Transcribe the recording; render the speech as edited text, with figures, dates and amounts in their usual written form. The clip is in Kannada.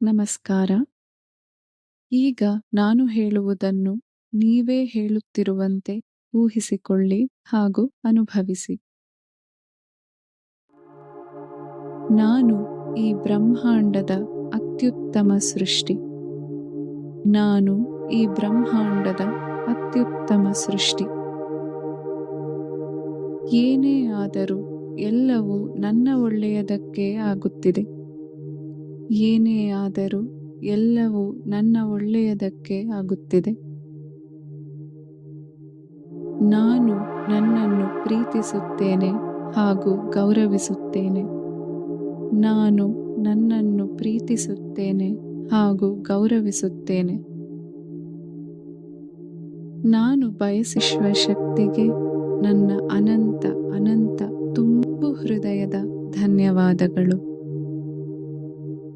ನಮಸ್ಕಾರ. ಈಗ ನಾನು ಹೇಳುವುದನ್ನು ನೀವೇ ಹೇಳುತ್ತಿರುವಂತೆ ಊಹಿಸಿಕೊಳ್ಳಿ ಹಾಗೂ ಅನುಭವಿಸಿ. ನಾನು ಈ ಬ್ರಹ್ಮಾಂಡದ ಅತ್ಯುತ್ತಮ ಸೃಷ್ಟಿ. ನಾನು ಈ ಬ್ರಹ್ಮಾಂಡದ ಅತ್ಯುತ್ತಮ ಸೃಷ್ಟಿ. ಏನೇ ಆದರೂ ಎಲ್ಲವೂ ನನ್ನ ಒಳ್ಳೆಯದಕ್ಕೆ ಆಗುತ್ತಿದೆ. ಏನೇ ಆದರೂ ಎಲ್ಲವೂ ನನ್ನ ಒಳ್ಳೆಯದಕ್ಕೆ ಆಗುತ್ತಿದೆ. ನಾನು ನನ್ನನ್ನು ಪ್ರೀತಿಸುತ್ತೇನೆ ಹಾಗೂ ಗೌರವಿಸುತ್ತೇನೆ. ನಾನು ನನ್ನನ್ನು ಪ್ರೀತಿಸುತ್ತೇನೆ ಹಾಗೂ ಗೌರವಿಸುತ್ತೇನೆ. ನಾನು ಬಯಸುವ ಶಕ್ತಿಗೆ ನನ್ನ ಅನಂತ ಅನಂತ ತುಂಬು ಹೃದಯದ ಧನ್ಯವಾದಗಳು.